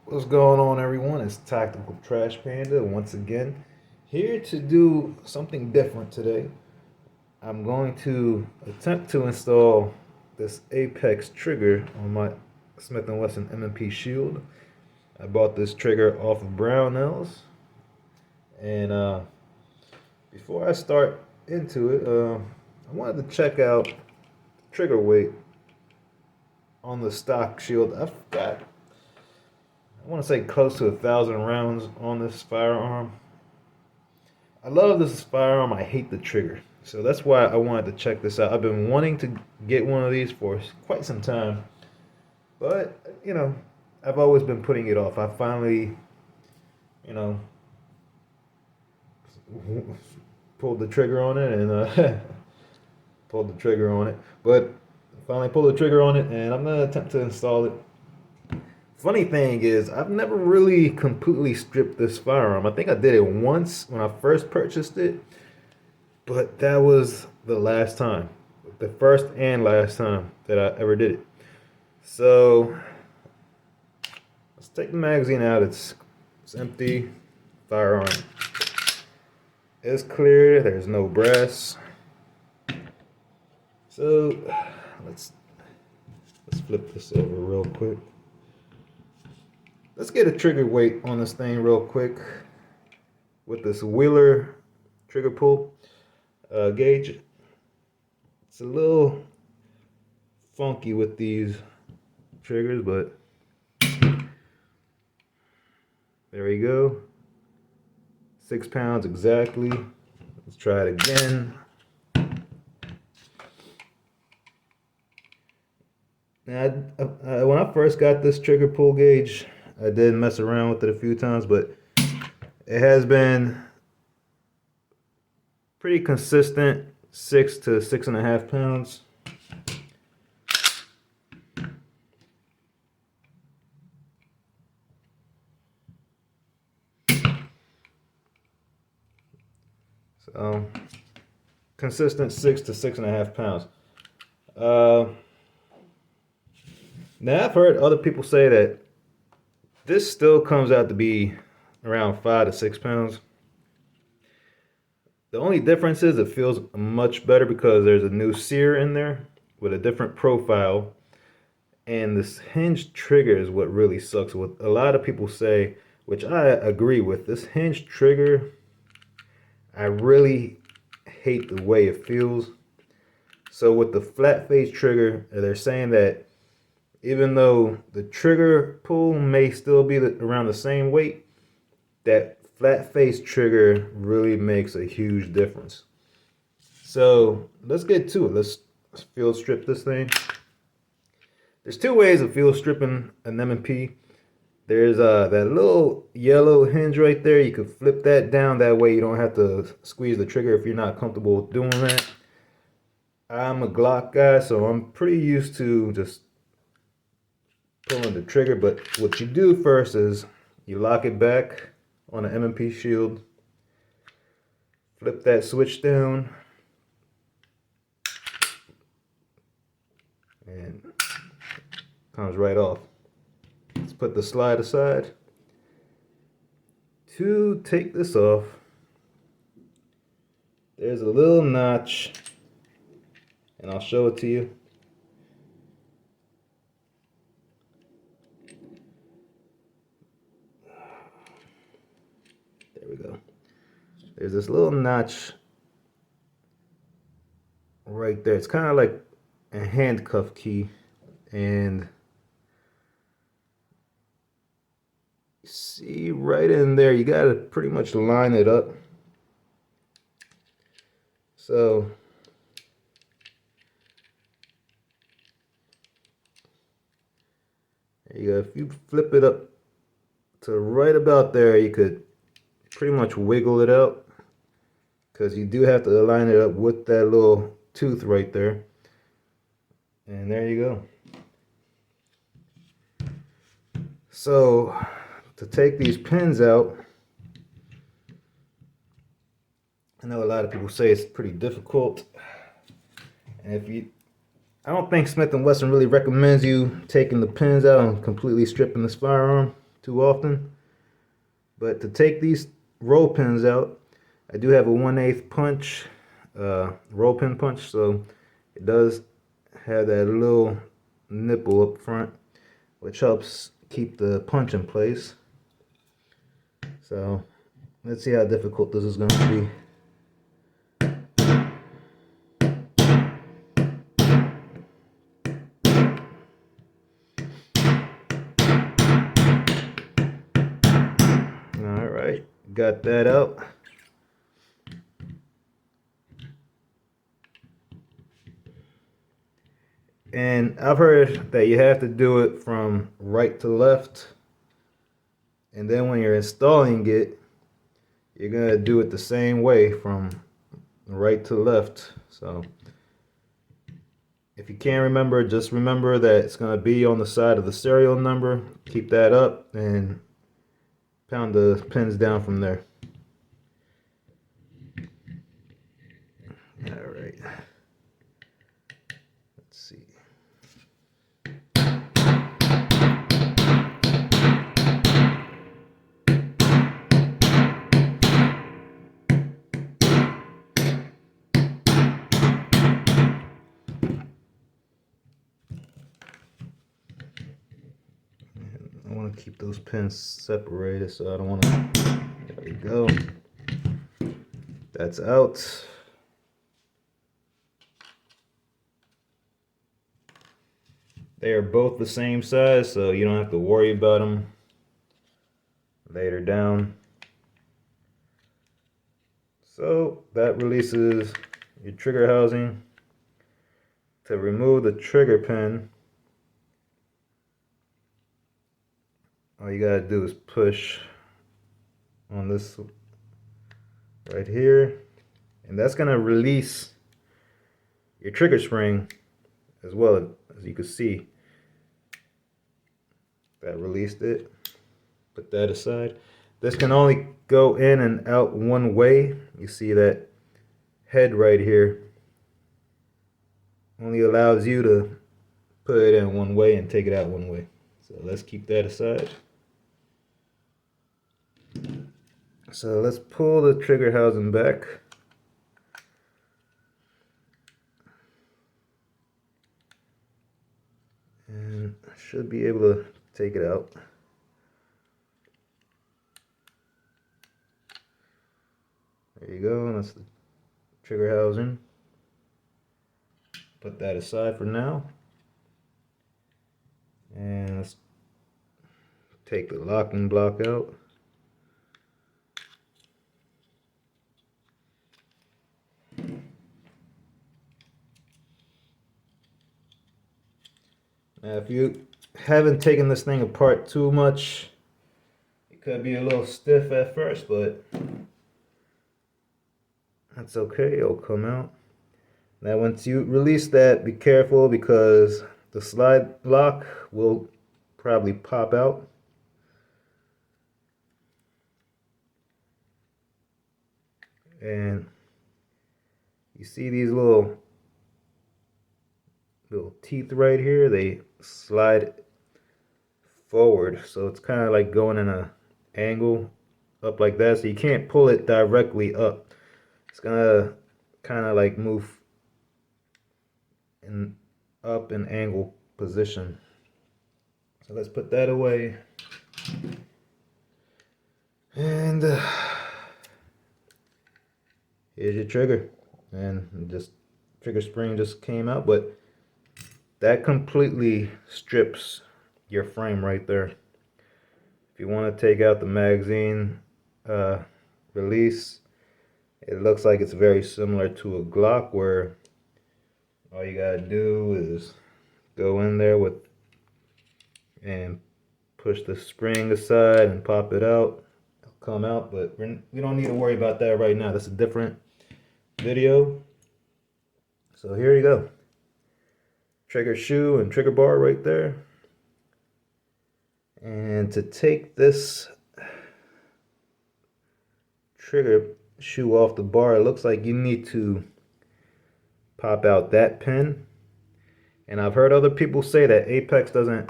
What's going on, everyone? It's Tactical Trash Panda once again, here to do something different today. I'm going to attempt to install this Apex trigger on my Smith&Wesson M&P Shield. I bought this trigger off of Brownells, and before I start into it, I wanted to check out the trigger weight on the stock shield. I've got, I want to say, close to 1,000 rounds on this firearm. I love this firearm. I hate the trigger. So that's why I wanted to check this out. I've been wanting to get one of these for quite some time. But, I've always been putting it off. I finally, pulled the trigger on it and pulled the trigger on it. But I finally pulled the trigger on it, and I'm going to attempt to install it. Funny thing is, I've never really completely stripped this firearm. I think I did it once when I first purchased it, but that was the last time. The first and last time that I ever did it. So, let's take the magazine out. It's empty. Firearm is clear. There's no brass. So, let's flip this over real quick. Let's get a trigger weight on this thing real quick with this Wheeler trigger pull gauge. It's a little funky with these triggers, but there we go. 6 pounds exactly. Let's try it again. Now, when I first got this trigger pull gauge, I did mess around with it a few times, but it has been pretty consistent, 6 to 6.5 pounds. So, consistent 6 to 6.5 pounds. Now, I've heard other people say that this still comes out to be around 5 to 6 pounds. The only difference is it feels much better because there's a new sear in there with a different profile. And this hinged trigger is what really sucks. What a lot of people say, which I agree with, this hinged trigger, I really hate the way it feels. So with the flat face trigger, they're saying that even though the trigger pull may still be around the same weight, that flat face trigger really makes a huge difference. So let's get to it. Let's field strip this thing. There's two ways of field stripping an M&P. There's that little yellow hinge right there. You can flip that down. That way you don't have to squeeze the trigger if you're not comfortable doing that. I'm a Glock guy, so I'm pretty used to just pulling the trigger. But what you do first is you lock it back on an M&P shield. Flip that switch down. And comes right off. Let's put the slide aside. To take this off, there's a little notch, and I'll show it to you. There we go. There's this little notch right there. It's kind of like a handcuff key, and see right in there, you gotta pretty much line it up. So there you go. If you flip it up to right about there, you could pretty much wiggle it out, because you do have to align it up with that little tooth right there. And there you go. So to take these pins out, I know a lot of people say it's pretty difficult. And if you, I don't think Smith&Wesson really recommends you taking the pins out and completely stripping this firearm. too often. But to take these roll pins out, I do have a 1/8 punch, roll pin punch, so it does have that little nipple up front, which helps keep the punch in place. So let's see how difficult this is going to be. Alright, got that out. And I've heard that you have to do it from right to left. And then when you're installing it, you're going to do it the same way from right to left. So if you can't remember, just remember that it's going to be on the side of the serial number. Keep that up and pound the pins down from there. All right. Let's see. I want to keep those pins separated, so I don't want to. There we go. That's out. They are both the same size, so you don't have to worry about them later down. So that releases your trigger housing. To remove the trigger pin, all you gotta do is push on this right here, and that's gonna release your trigger spring as well. As you can see, that released it. Put that aside. This can only go in and out one way. You see that head right here only allows you to put it in one way and take it out one way. So let's keep that aside. So let's pull the trigger housing back. And I should be able to take it out. There you go, that's the trigger housing. Put that aside for now. And let's take the locking block out. Now if you haven't taken this thing apart too much, it could be a little stiff at first, but that's okay, it'll come out. Now once you release that, be careful because the slide lock will probably pop out. And you see these little teeth right here, they slide forward, so it's kind of like going in a angle up like that, so you can't pull it directly up. It's gonna kind of like move in up in angle position. So let's put that away. And here's your trigger, and just trigger spring just came out, but that completely strips your frame right there. If you want to take out the magazine release, it looks like it's very similar to a Glock, where all you gotta do is go in there with and push the spring aside and pop it out. It'll come out, but we don't need to worry about that right now. That's a different video. So here you go. Trigger shoe and trigger bar right there. And to take this trigger shoe off the bar, it looks like you need to pop out that pin. And I've heard other people say that Apex doesn't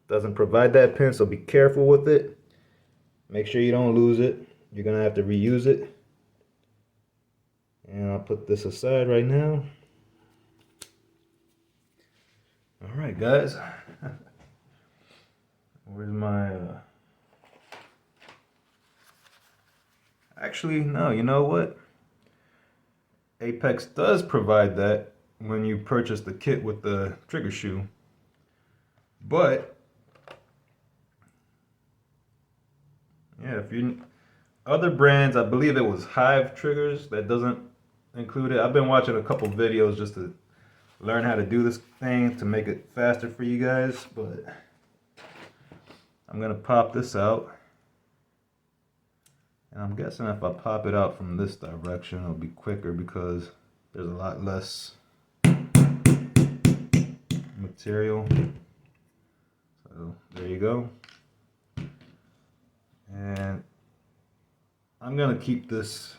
doesn't provide that pin, so be careful with it. Make sure you don't lose it. You're gonna have to reuse it. And I'll put this aside right now. All right, guys. Where's my Actually, no, you know what? Apex does provide that when you purchase the kit with the trigger shoe. But yeah, if you other brands, I believe it was Hive triggers that doesn't include it. I've been watching a couple videos just to learn how to do this thing to make it faster for you guys, but I'm gonna pop this out. And I'm guessing if I pop it out from this direction, it'll be quicker because there's a lot less material. So there you go. And I'm gonna keep this.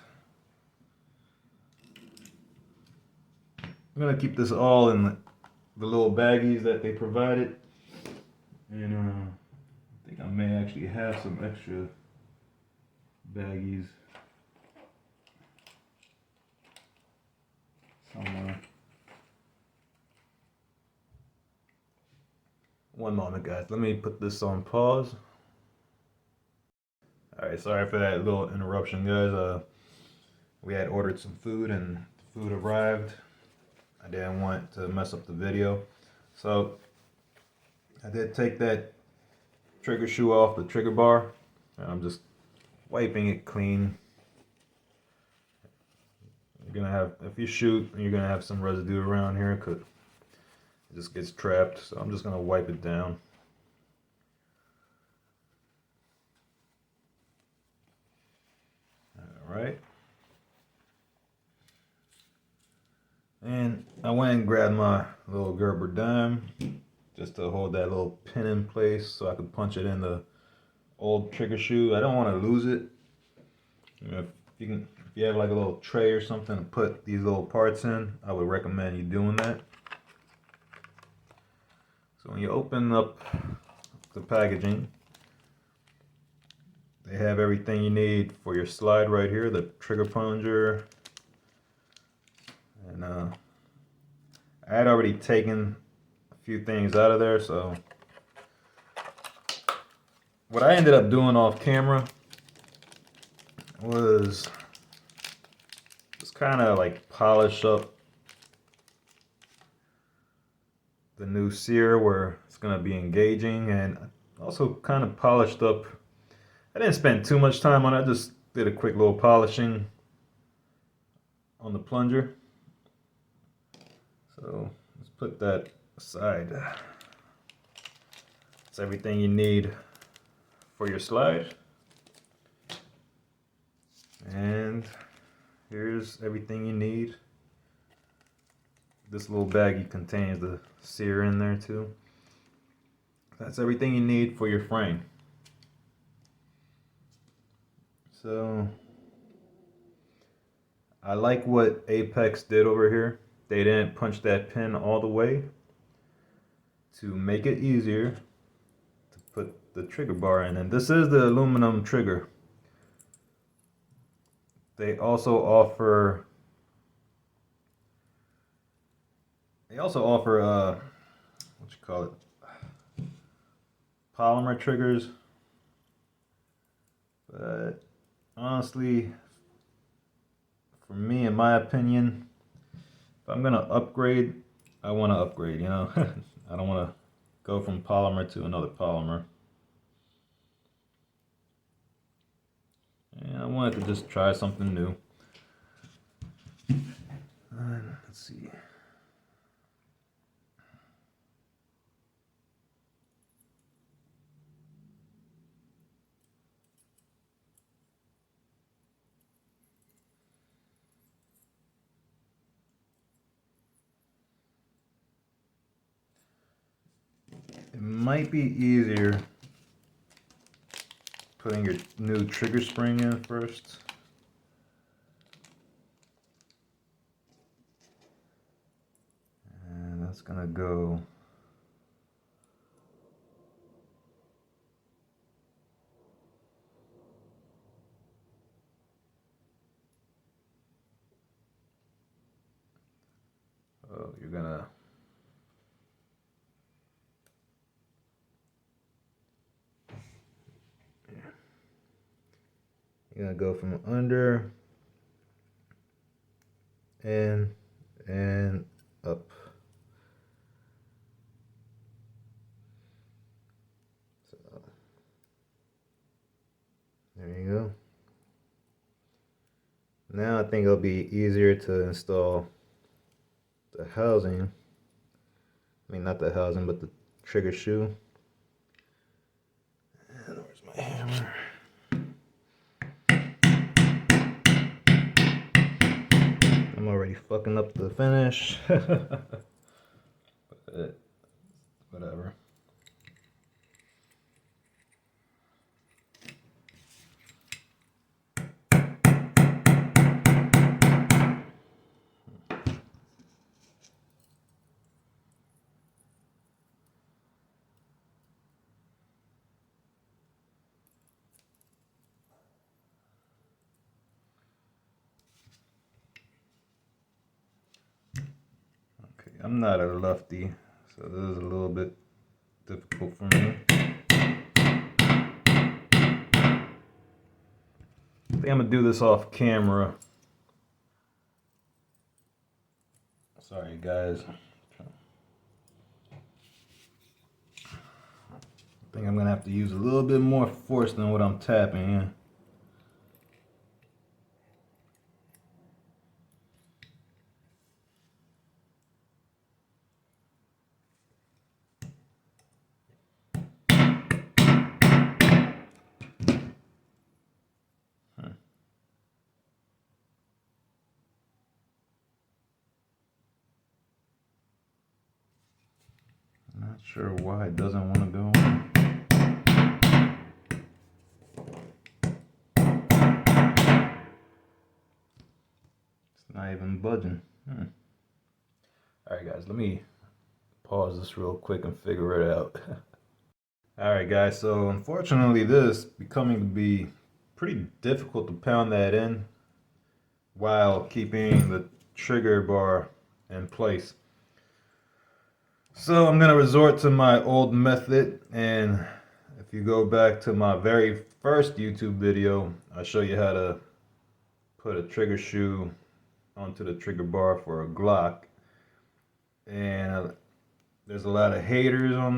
I'm gonna keep this all in the little baggies that they provided, and I think I may actually have some extra baggies somewhere. One moment, guys. Let me put this on pause. All right, sorry for that little interruption, guys. We had ordered some food and the food arrived. I didn't want to mess up the video, so I did take that trigger shoe off the trigger bar, and I'm just wiping it clean. You're gonna have, if you shoot, you're gonna have some residue around here because it just gets trapped. So I'm just gonna wipe it down. All right. And I went and grabbed my little Gerber dime just to hold that little pin in place so I could punch it in the old trigger shoe. I don't want to lose it. You know, if you have like a little tray or something to put these little parts in, I would recommend you doing that. So when you open up the packaging, they have everything you need for your slide right here, the trigger plunger. And I had already taken a few things out of there, so what I ended up doing off camera was just kind of like polish up the new sear where it's going to be engaging, and also kind of polished up. I didn't spend too much time on it, I just did a quick little polishing on the plunger. So let's put that aside. That's everything you need for your slide. And here's everything you need. This little baggie contains the sear in there too. That's everything you need for your frame. So I like what Apex did over here. They didn't punch that pin all the way to make it easier to put the trigger bar in. And this is the aluminum trigger. They also offer what you call it, polymer triggers. But honestly, for me, in my opinion, if I'm gonna upgrade, I want to upgrade, you know. I don't want to go from polymer to another polymer. And I wanted to just try something new. Let's see. It might be easier putting your new trigger spring in first. And that's gonna go So you're gonna go from under and up. So there you go. Now I think it'll be easier to install the housing. I mean, not the housing, but the trigger shoe. And where's my hammer? I'm already fucking up the finish. But whatever. Okay, I'm not a lefty, so this is a little bit difficult for me. I think I'm gonna do this off camera. Sorry, guys. I think I'm gonna have to use a little bit more force than what I'm tapping in. Not sure why it doesn't want to go. It's not even budging. Alright guys, let me pause this real quick and figure it out. Alright guys, so unfortunately this becoming to be pretty difficult to pound that in while keeping the trigger bar in place. So I'm going to resort to my old method, and if you go back to my very first YouTube video, I show you how to put a trigger shoe onto the trigger bar for a Glock. And there's a lot of haters on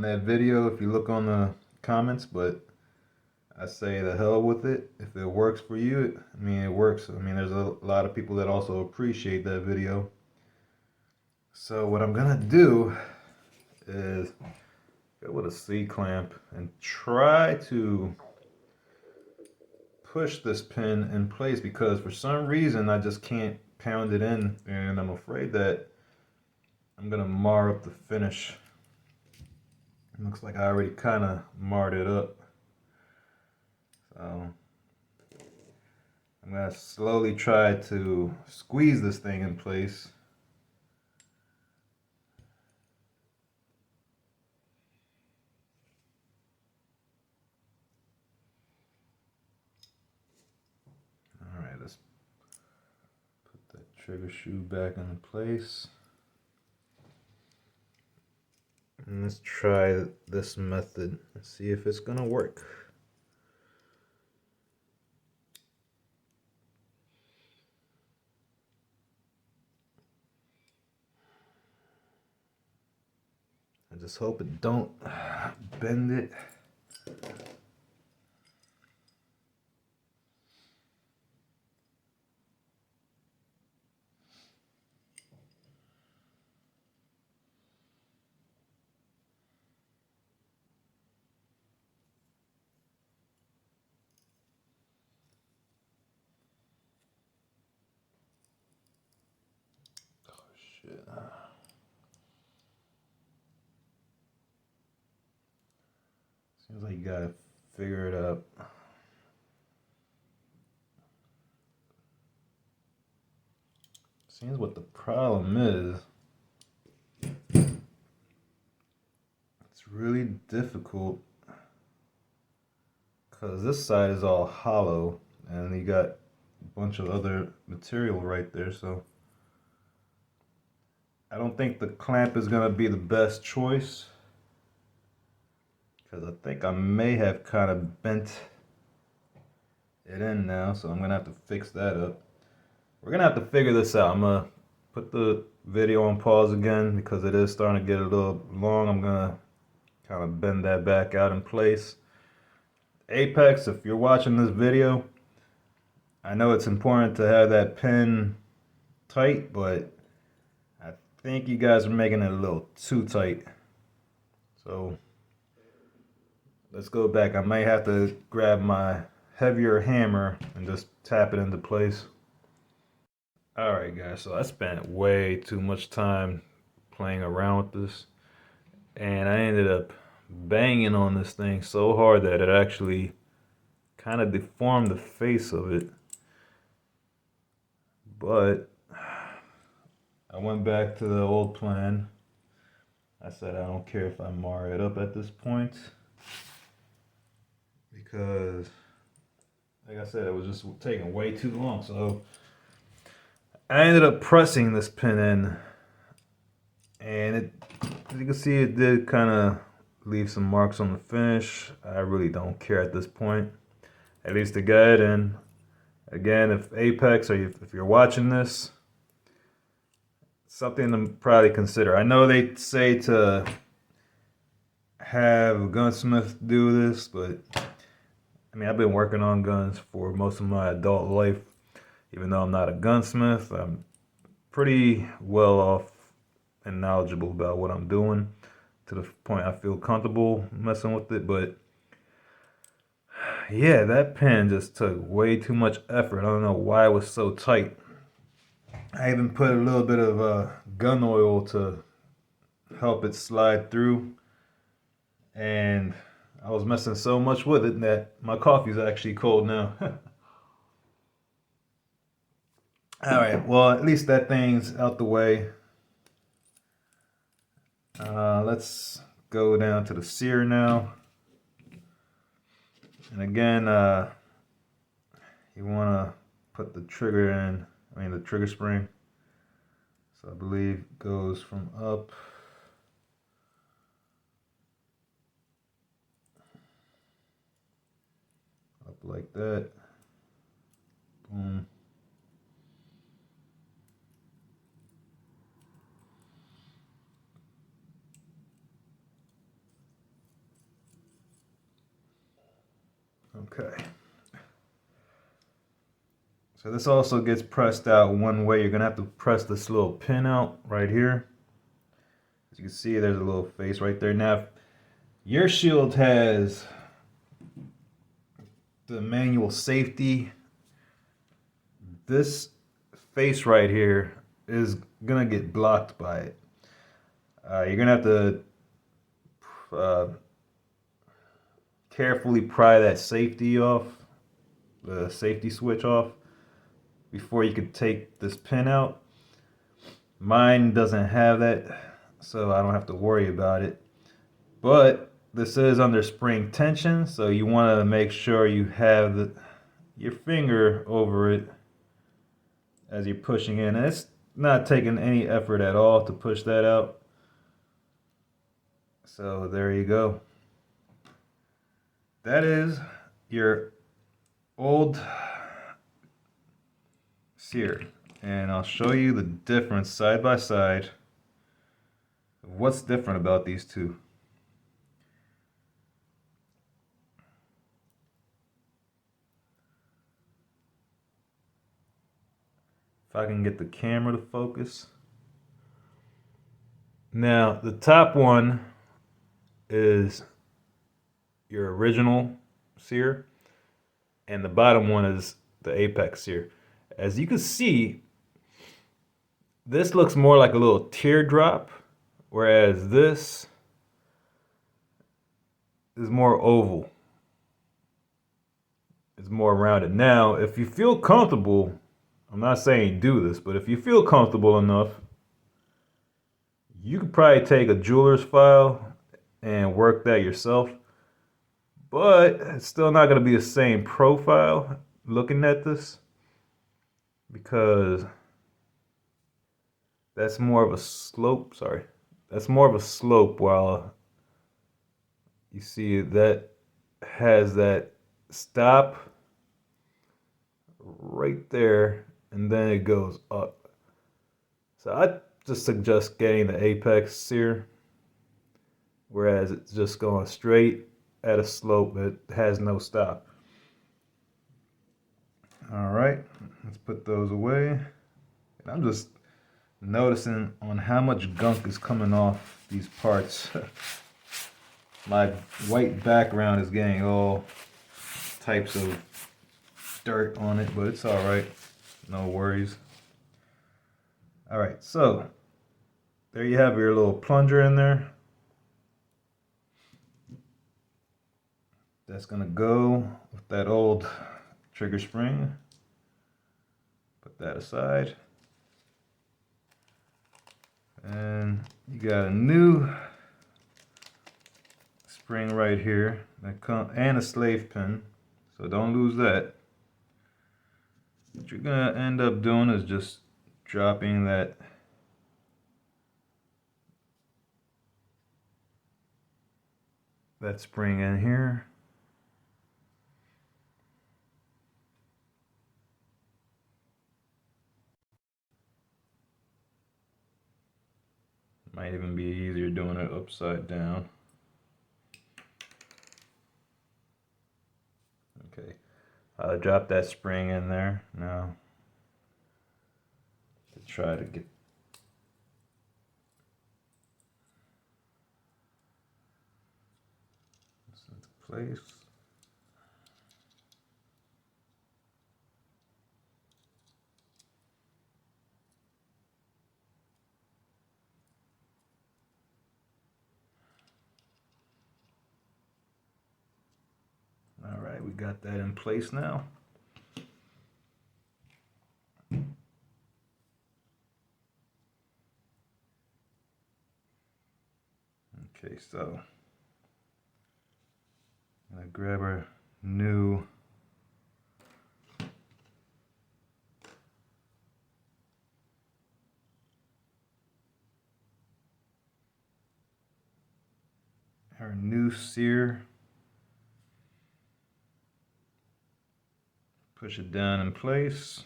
that video if you look on the comments, but I say the hell with it. If it works for you, I mean it works. I mean there's a lot of people that also appreciate that video. So what I'm gonna do is go with a C-clamp and try to push this pin in place, because for some reason I just can't pound it in, and I'm afraid that I'm gonna mar up the finish. It looks like I already kind of marred it up. So I'm gonna slowly try to squeeze this thing in place. Alright, let's put that trigger shoe back in place. And let's try this method and see if it's gonna work. I just hope it don't bend it. Oh shit. Seems like you gotta figure it out. Seems what the problem is. It's really difficult because this side is all hollow and you got a bunch of other material right there, so I don't think the clamp is going to be the best choice, because I think I may have kind of bent it in now, so I'm going to have to fix that up. We're going to have to figure this out. I'm going to put the video on pause again because it is starting to get a little long. I'm going to kind of bend that back out in place. Apex, if you're watching this video, I know it's important to have that pin tight, but I think you guys are making it a little too tight. So let's go back. I might have to grab my heavier hammer and just tap it into place. Alright guys, so I spent way too much time playing around with this, and I ended up banging on this thing so hard that it actually kind of deformed the face of it. But I went back to the old plan. I said I don't care if I mar it up at this point, because like I said, it was just taking way too long. So I ended up pressing this pin in, and it, as you can see, it did kind of leave some marks on the finish. I really don't care at this point, at least to get it in. Again, if Apex, or if you're watching this, something to probably consider. I know they say to have a gunsmith do this, but I mean, I've been working on guns for most of my adult life. Even though I'm not a gunsmith, I'm pretty well off and knowledgeable about what I'm doing, to the point I feel comfortable messing with it. But yeah, that pen just took way too much effort. I don't know why it was so tight. I even put a little bit of gun oil to help it slide through, and I was messing so much with it that my coffee's actually cold now. Alright, well, at least that thing's out the way. Let's go down to the sear now. And again, you want to put the trigger in, the trigger spring. So I believe it goes from up like that. Boom. Okay. So this also gets pressed out one way. You're going to have to press this little pin out right here. As you can see, there's a little face right there. Now, if your shield has the manual safety, this face right here is going to get blocked by it. You're going to have to carefully pry that safety off, the safety switch off, before you can take this pin out. Mine doesn't have that, so I don't have to worry about it. But this is under spring tension, so you want to make sure you have your finger over it as you're pushing in. And it's not taking any effort at all to push that out. So there you go. That is your old sear, and I'll show you the difference side by side of what's different about these two. If I can get the camera to focus. Now, the top one is your original sear, and the bottom one is the Apex sear. As you can see, this looks more like a little teardrop, whereas this is more oval. It's more rounded. Now, if you feel comfortable, I'm not saying do this, but if you feel comfortable enough, you could probably take a jeweler's file and work that yourself. But it's still not going to be the same profile looking at this, because That's more of a slope, sorry. That's more of a slope, while you see that has that stop right there, and then it goes up. So I just suggest getting the apex sear, whereas it's just going straight at a slope. It has no stop. All right, let's put those away. And I'm just noticing on how much gunk is coming off these parts. My white background is getting all types of dirt on it, but it's all right. No worries. All right, so there you have your little plunger in there. That's gonna go with that old trigger spring. Put that aside. And you got a new spring right here that and a slave pin, so don't lose that. What you're gonna end up doing is just dropping that spring in here. Might even be easier doing it upside down. Okay, drop that spring in there now to try to get this into place. All right, we got that in place now. Okay, so I'm gonna grab our new sear. Push it down in place.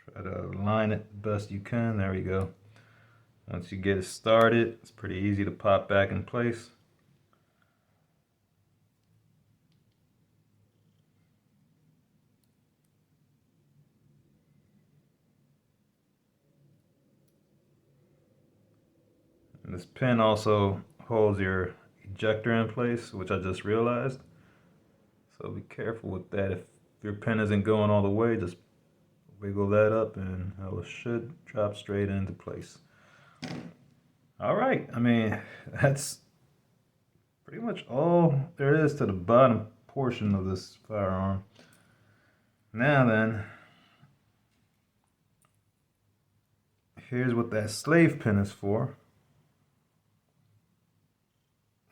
Try to align it best you can. There we go. Once you get it started, it's pretty easy to pop back in place. And this pin also holds your ejector in place, which I just realized. So be careful with that. If your pin isn't going all the way, just wiggle that up and it should drop straight into place. All right, I mean, that's pretty much all there is to the bottom portion of this firearm. Now then, here's what that slave pin is for.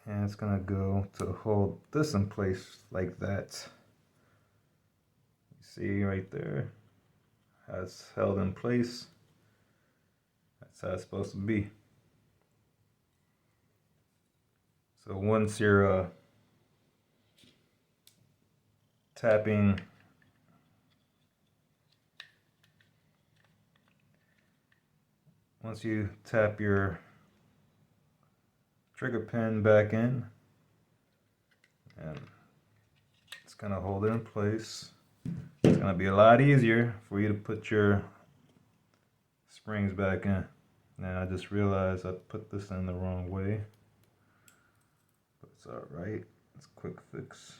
And it's gonna go to hold this in place like that. You see right there how it's held in place. That's how it's supposed to be. So once you're tapping once you tap your trigger pin back in, and it's gonna hold it in place. It's gonna be a lot easier for you to put your springs back in. Now I just realized I put this in the wrong way, but it's all right. It's a quick fix.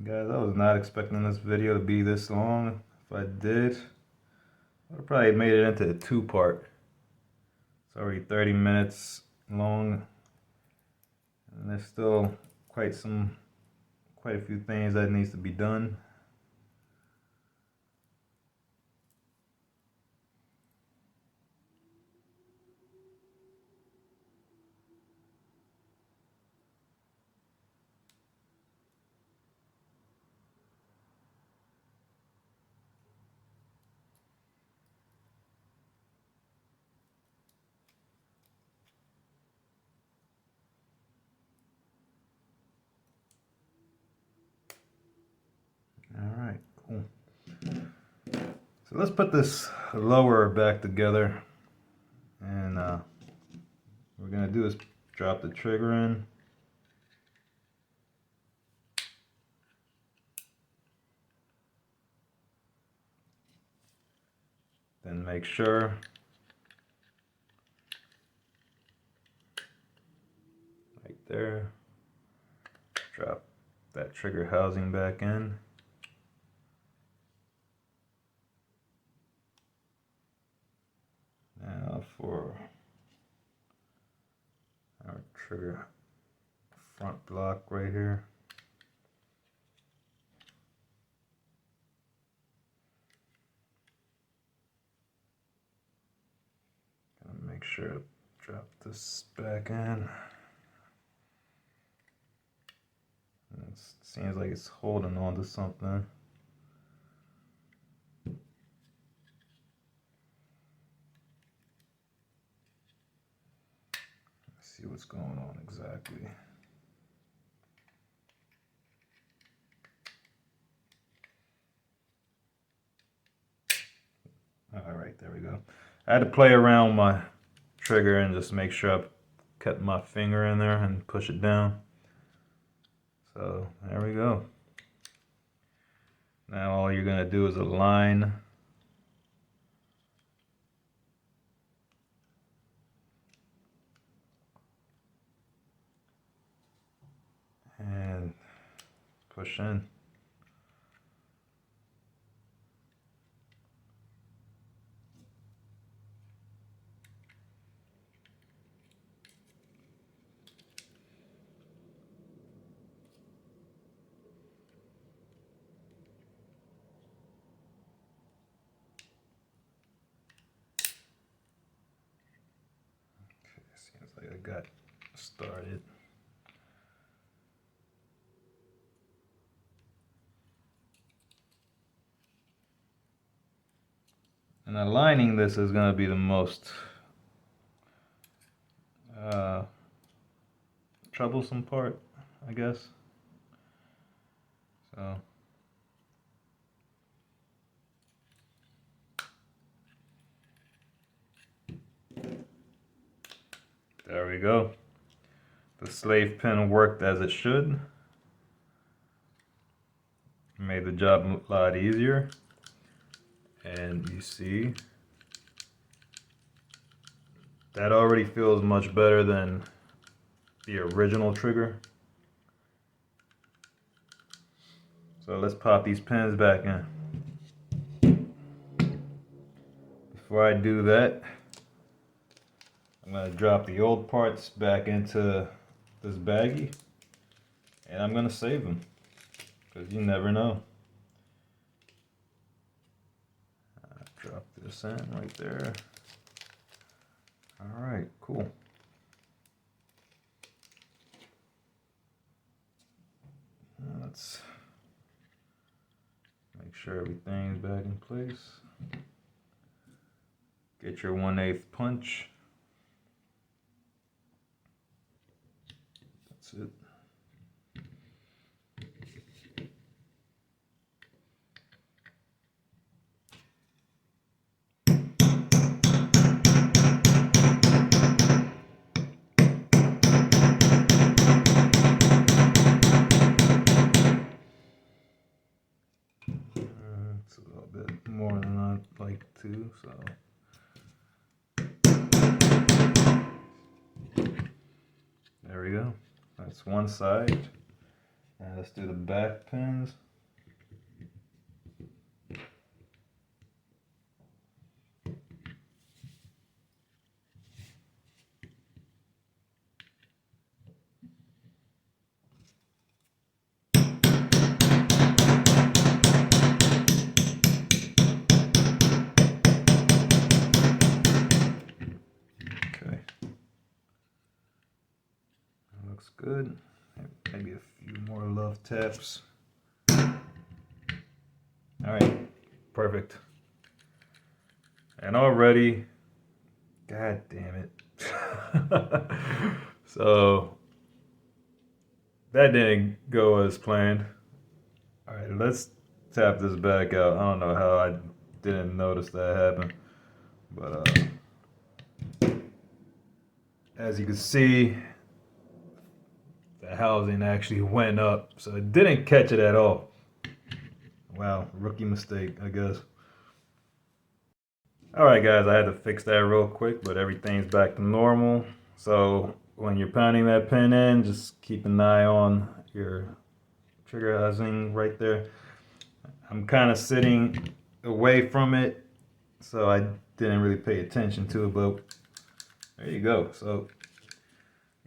Guys, I was not expecting this video to be this long. If I did, I would probably made it into a two-part. It's already 30 minutes long, and there's still quite some quite a few things that needs to be done. All right, cool. So let's put this lower back together, and what we're gonna do is drop the trigger in. Then make sure right there, drop that trigger housing back in. Now for our trigger front block right here. Gotta make sure to drop this back in. It seems like it's holding on to something. Let's see what's going on exactly. All right, there we go. I had to play around with my trigger and just make sure I kept my finger in there and push it down. So there we go. Now all you're gonna do is align and push in. Seems like I got started. And aligning this is going to be the most troublesome part, I guess. So there we go. The slave pin worked as it should. Made the job a lot easier. And you see, that already feels much better than the original trigger. So let's pop these pins back in. Before I do that, I'm going to drop the old parts back into this baggie, and I'm going to save them, because you never know. Drop this in right there. All right, cool. Now let's make sure everything's back in place. Get your 1/8 punch. That's it. It's a little bit more than I'd like to, so. There we go. That's one side. Now let's do the back pins. good. Maybe a few more love taps. All right, perfect. And already, god damn it. So that didn't go as planned. All right, let's tap this back out. I don't know how I didn't notice that happen, but as you can see, the housing actually went up, so it didn't catch it at all. Wow, rookie mistake, I guess. Alright guys, I had to fix that real quick, but everything's back to normal. So when you're pounding that pin in, just keep an eye on your trigger housing right there. I'm kind of sitting away from it, so I didn't really pay attention to it, but there you go. So,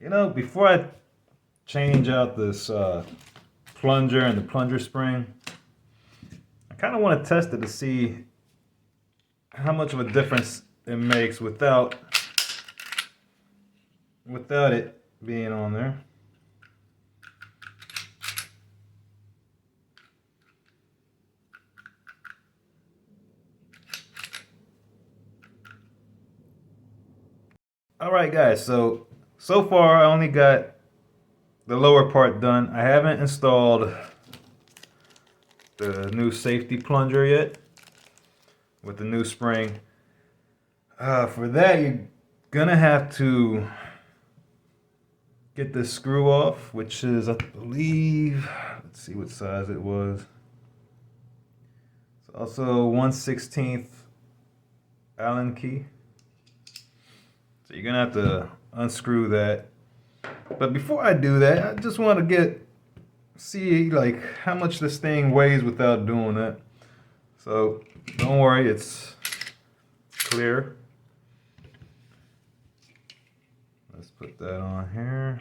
you know, before I change out this plunger and the plunger spring, I kind of want to test it to see how much of a difference it makes without it being on there. All right guys, so far I only got the lower part done. I haven't installed the new safety plunger yet with the new spring. For that, you're gonna have to get this screw off, which is, I believe, let's see what size it was. It's also 1/16 Allen key. So you're gonna have to unscrew that. But before I do that, I just want to see like how much this thing weighs without doing that. So don't worry, it's clear. Let's put that on here.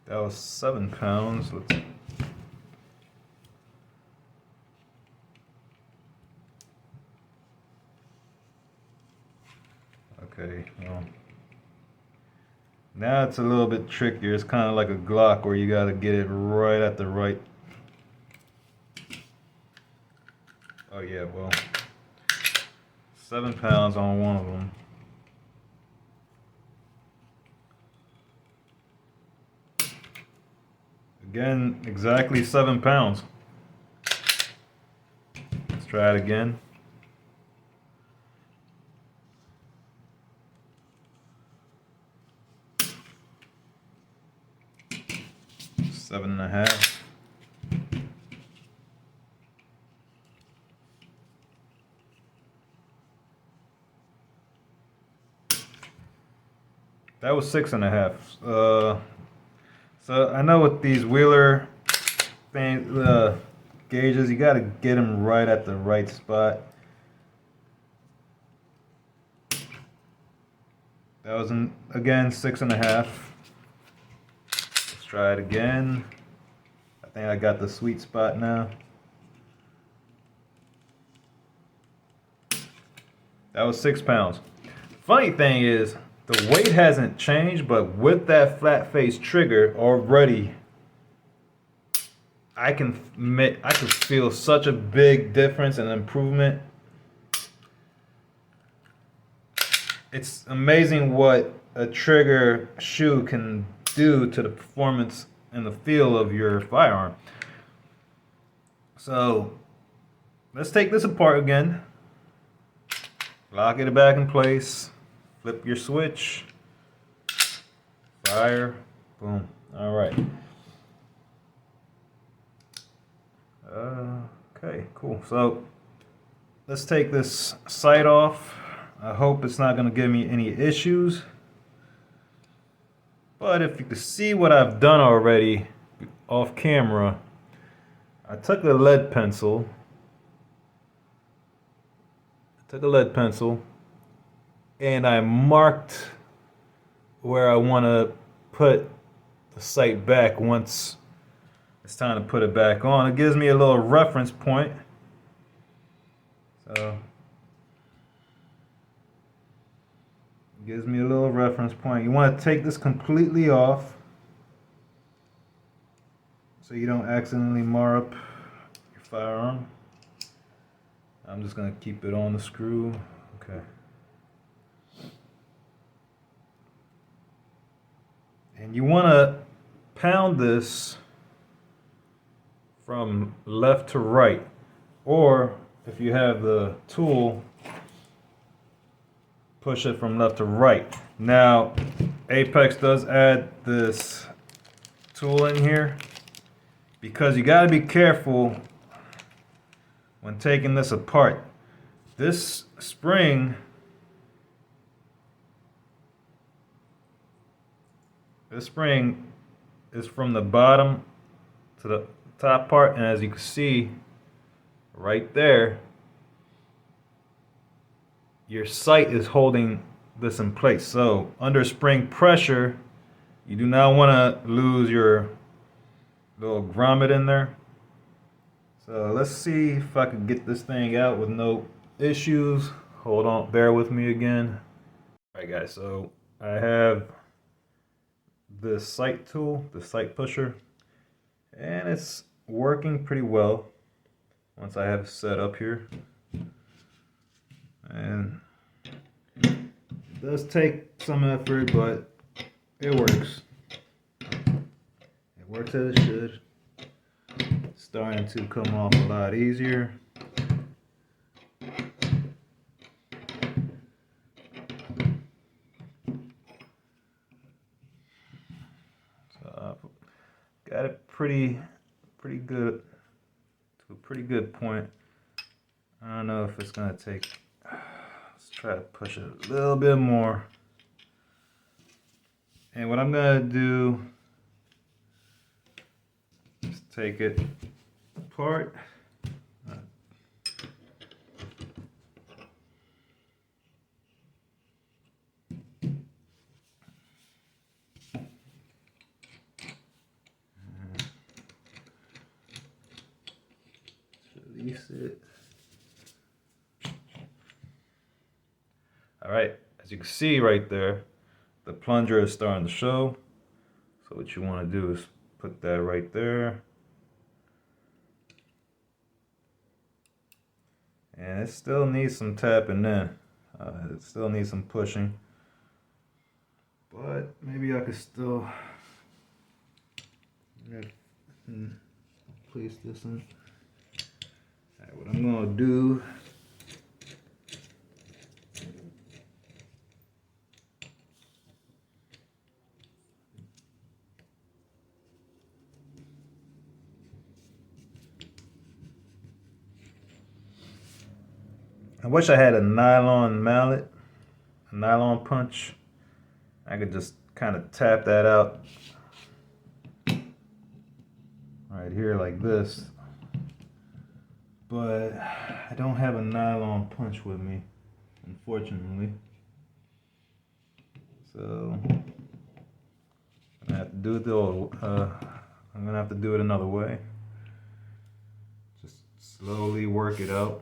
That was 7 pounds. Okay, well, now it's a little bit trickier. It's kind of like a Glock where you got to get it right at the right. Oh yeah, well, 7 pounds on one of them. Again, exactly 7 pounds. Let's try it again. Seven and a half. That was 6.5. So I know with these Wheeler things, gauges, you got to get them right at the right spot. That was again 6.5. Let's try it again. I think I got the sweet spot now. That was 6 pounds. Funny thing is, the weight hasn't changed, but with that flat face trigger already, I can feel such a big difference and improvement. It's amazing what a trigger shoe can do to the performance and the feel of your firearm. So let's take this apart again. Lock it back in place. Flip your switch. Fire. Boom. All right. Okay, cool. So let's take this sight off. I hope it's not going to give me any issues. But if you can see what I've done already off camera, I took a lead pencil. And I marked where I want to put the sight back once it's time to put it back on. It gives me a little reference point. So Gives me a little reference point. You want to take this completely off so you don't accidentally mar up your firearm. I'm just going to keep it on the screw. Okay. And you want to pound this from left to right, or if you have the tool, push it from left to right. Now, Apex does add this tool in here because you got to be careful when taking this apart. This spring is from the bottom to the top part, and as you can see right there, your sight is holding this in place. So under spring pressure, you do not want to lose your little grommet in there. So let's see if I can get this thing out with no issues. Hold on, bear with me again. Alright guys, so I have this sight tool, the sight pusher, and it's working pretty well once I have it set up here. And it does take some effort, but it works. It works as it should. It's starting to come off a lot easier. So I've got it pretty good to a pretty good point. I don't know if it's gonna take. Let's try to push it a little bit more. And what I'm gonna do is take it apart. Release it. Alright, as you can see right there, the plunger is starting to show. So what you want to do is put that right there. And it still needs some tapping in. It still needs some pushing. But maybe I could still place this in. Alright, what I'm going to do, I wish I had a nylon mallet, a nylon punch. I could just kind of tap that out right here like this. But I don't have a nylon punch with me, unfortunately. So I'm gonna have to do it I'm gonna have to do it another way. Just slowly work it out.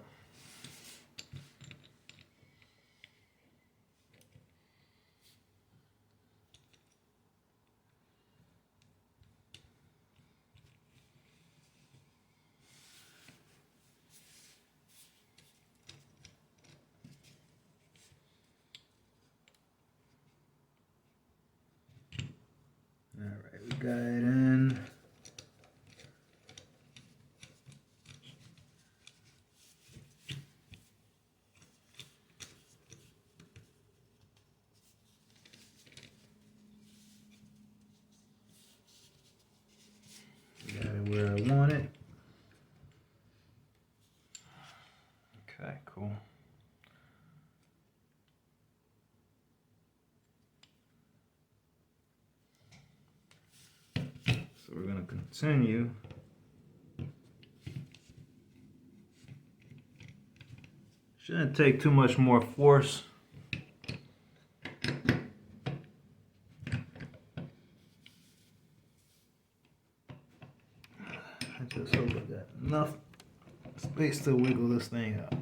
Alright, we got it in. Got it where I want it. Okay, cool. So we're going to continue. Shouldn't take too much more force. I just hope I got enough space to wiggle this thing out.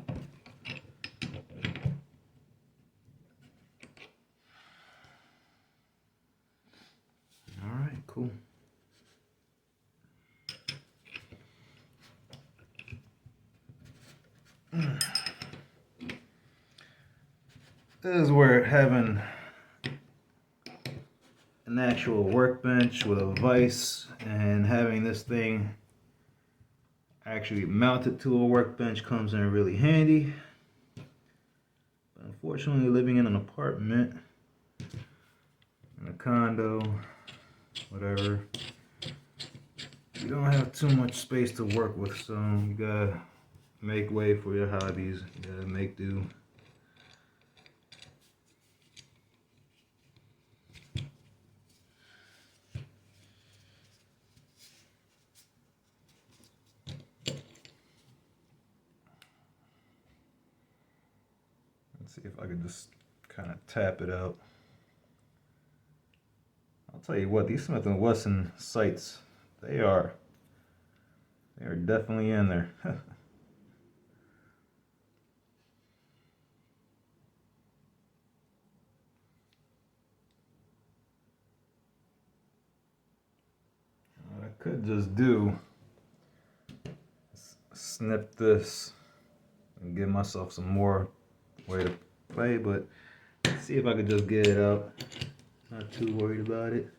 This is where having an actual workbench with a vise and having this thing actually mounted to a workbench comes in really handy. But unfortunately, living in an apartment, in a condo, whatever, you don't have too much space to work with, so you gotta make way for your hobbies. You gotta make do. Let's see if I can just kind of tap it out. I'll tell you what, these Smith&Wesson sights, they are definitely in there. What I could just do is snip this and give myself some more way to play, but see if I could just get it out. Not too worried about it.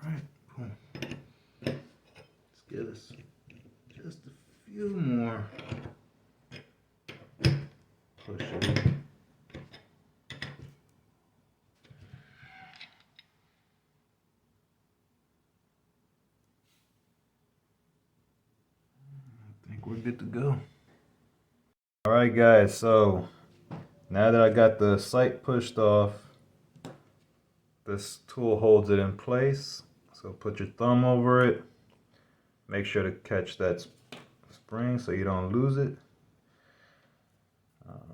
Alright, boom. Let's give this just a few more pushes. I think we're good to go. Alright guys, so now that I got the sight pushed off, this tool holds it in place. So put your thumb over it. Make sure to catch that spring so you don't lose it.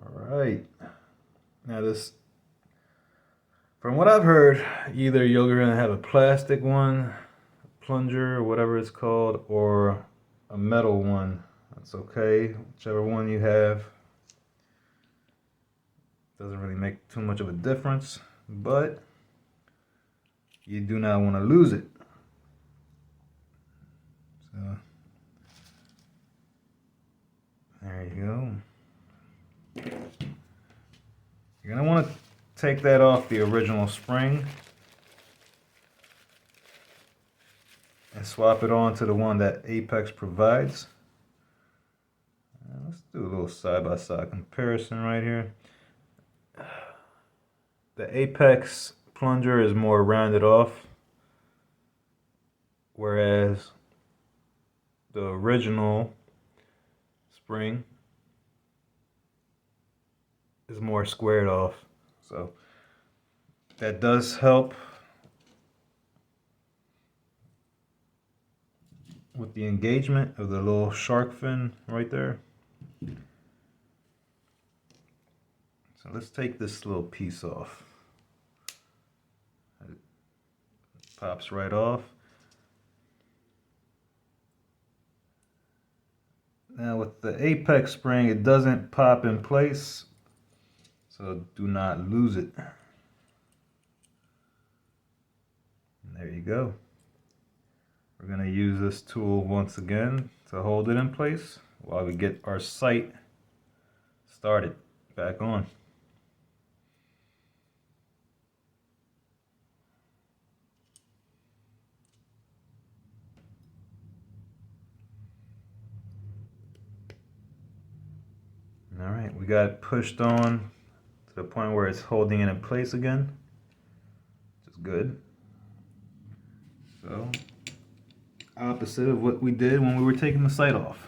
Alright. Now this, from what I've heard, either you're going to have a plastic one, plunger or whatever it's called, or a metal one. That's okay, whichever one you have. Doesn't really make too much of a difference, but you do not want to lose it. So there you go. You're going to want to take that off the original spring and swap it on to the one that Apex provides. Let's do a little side-by-side comparison right here. The Apex plunger is more rounded off, whereas the original spring is more squared off. So that does help with the engagement of the little shark fin right there. So let's take this little piece off. It pops right off. Now with the Apex spring, it doesn't pop in place, so do not lose it. And there you go. We're going to use this tool once again to hold it in place while we get our sight started back on. All right, we got it pushed on to the point where it's holding it in place again, which is good. So, opposite of what we did when we were taking the sight off.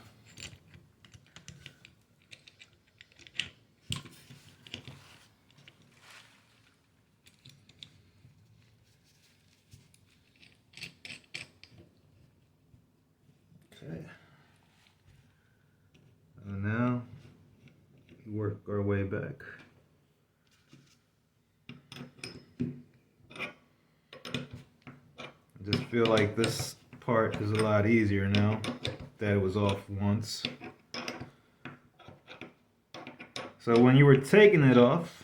Okay. And now, we work our way back. I just feel like this part is a lot easier now that it was off once. So when you were taking it off,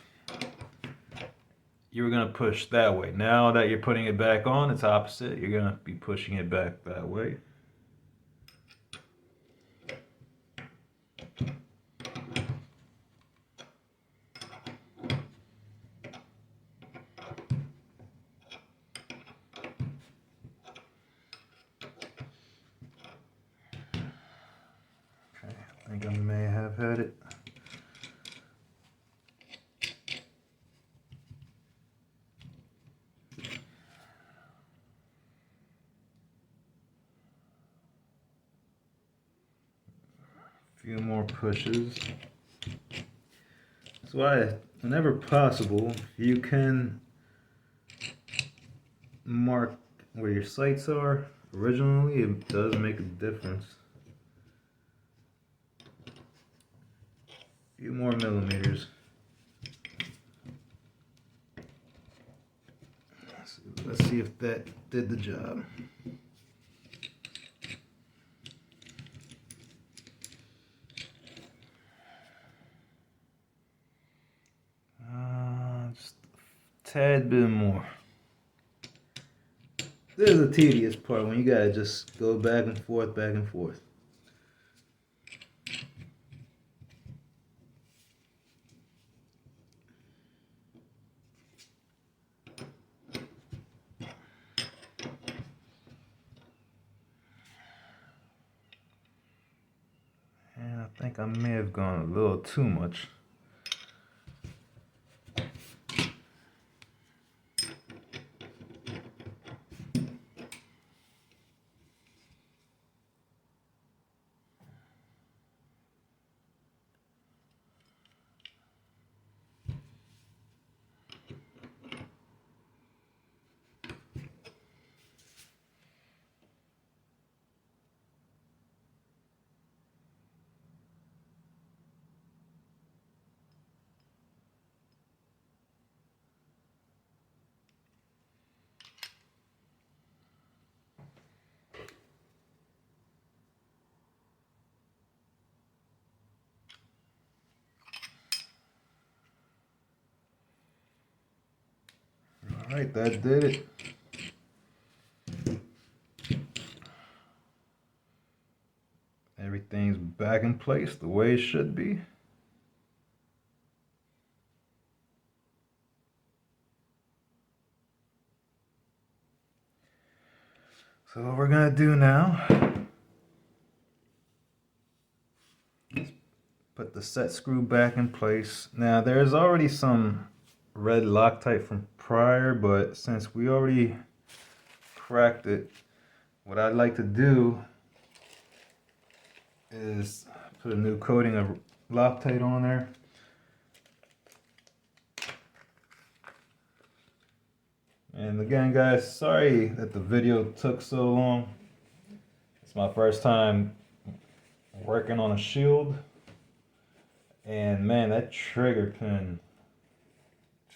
you were going to push that way. Now that you're putting it back on, it's opposite. You're going to be pushing it back that way. Okay, I think I may have had it. Few more pushes. That's why, whenever possible, you can mark where your sights are originally. It does make a difference. A few more millimeters. Let's see if that did the job. Just a tad bit more. This is the tedious part when you gotta just go back and forth, back and forth. And I think I may have gone a little too much. Alright, that did it. Everything's back in place the way it should be. So what we're gonna do now is put the set screw back in place. Now there's already some red Loctite from prior, but since we already cracked it, what I'd like to do is put a new coating of Loctite on there. And again, guys, sorry that the video took so long. It's my first time working on a shield. And man, that trigger pin,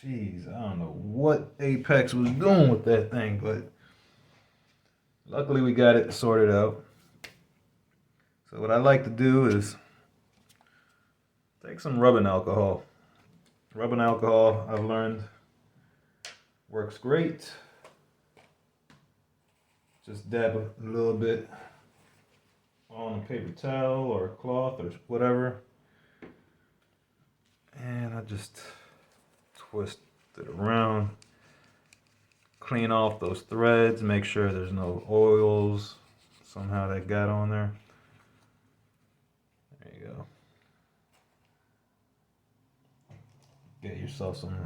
jeez, I don't know what Apex was doing with that thing, but luckily we got it sorted out. So what I like to do is take some rubbing alcohol. Rubbing alcohol, I've learned, works great. Just dab a little bit on a paper towel or a cloth or whatever. And I just twist it around. Clean off those threads, make sure there's no oils somehow that got on there. There you go. Get yourself some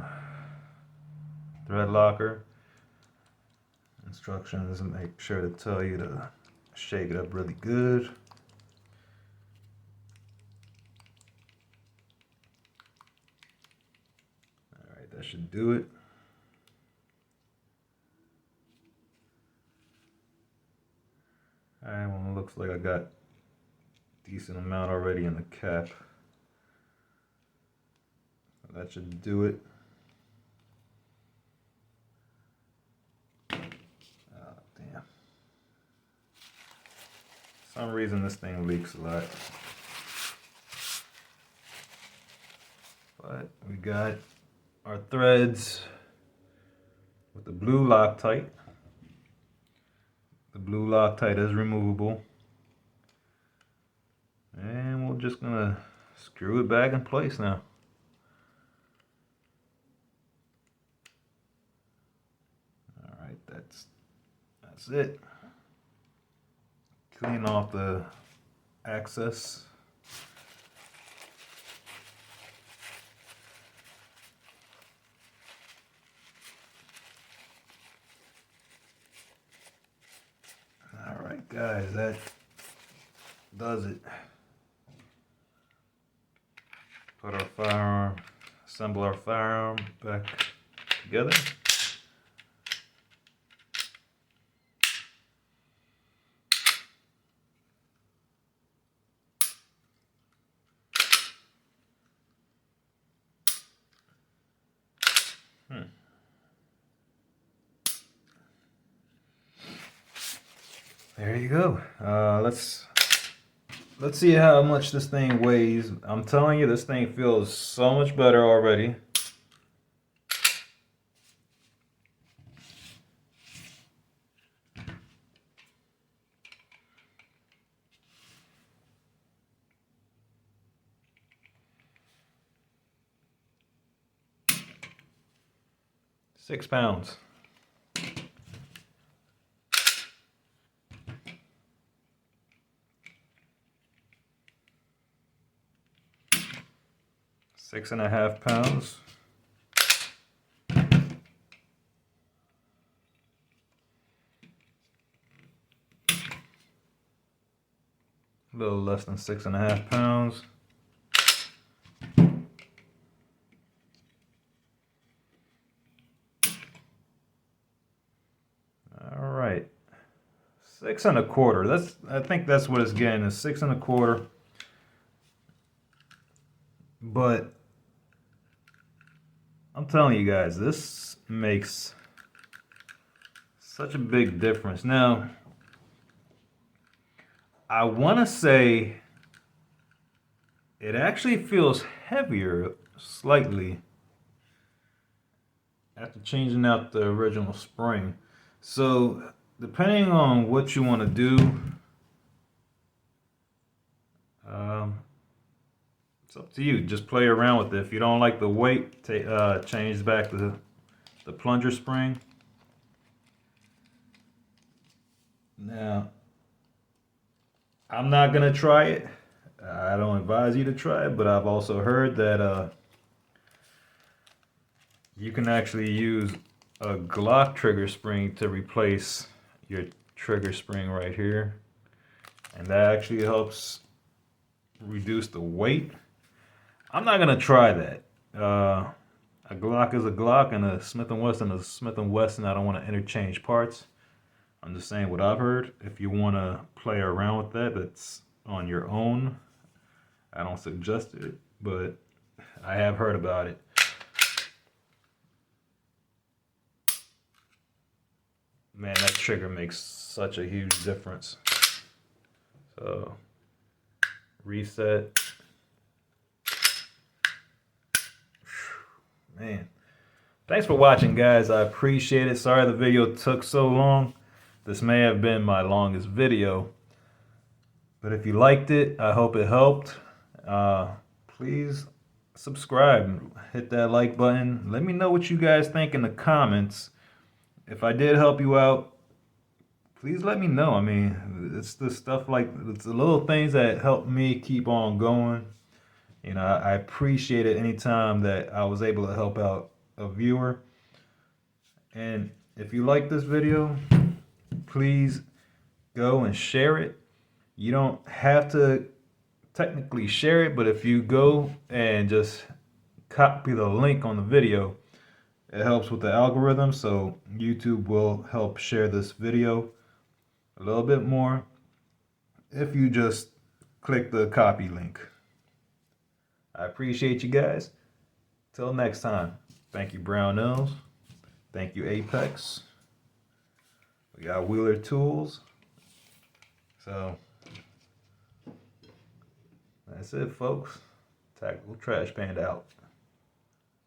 thread locker. Instructions, and make sure to tell you to shake it up really good. Alright, that should do it. Alright, well, it looks like I got a decent amount already in the cap. That should do it. Damn. For some reason this thing leaks a lot. But we got our threads with the blue Loctite. The blue Loctite is removable. And we're just gonna screw it back in place now. Alright, that's it. Clean off the excess. Alright guys, that does it. Put our firearm, assemble our firearm back together. There you go. Let's see how much this thing weighs. I'm telling you, this thing feels so much better already. £6. £6.5. A little less than 6.5 pounds. All right, 6 1/4. I think that's what it's getting, is 6 1/4. But I'm telling you guys, this makes such a big difference. Now, I want to say it actually feels heavier slightly after changing out the original spring. So, depending on what you want to do, it's up to you. Just play around with it. If you don't like the weight, change back the plunger spring. Now, I'm not gonna try it. I don't advise you to try it, but I've also heard that you can actually use a Glock trigger spring to replace your trigger spring right here, and that actually helps reduce the weight. I'm not gonna try that. A Glock is a Glock, and a Smith&Wesson is a Smith&Wesson. I don't want to interchange parts. I'm just saying what I've heard. If you want to play around with that, that's on your own. I don't suggest it, but I have heard about it. Man, that trigger makes such a huge difference. So, reset. Man, thanks for watching, guys. I appreciate it. Sorry the video took so long. This may have been my longest video, but if you liked it, I hope it helped. Please subscribe, hit that like button. Let me know what you guys think in the comments. If I did help you out, please let me know. I mean, it's the stuff like, it's the little things that help me keep on going. You know, I appreciate it anytime that I was able to help out a viewer. And if you like this video, please go and share it. You don't have to technically share it, but if you go and just copy the link on the video, it helps with the algorithm, so YouTube will help share this video a little bit more if you just click the copy link. I appreciate you guys. Till next time. Thank you, Brown Nose. Thank you, Apex. We got Wheeler Tools. So, That's it, folks. Tactical Trash Panda out.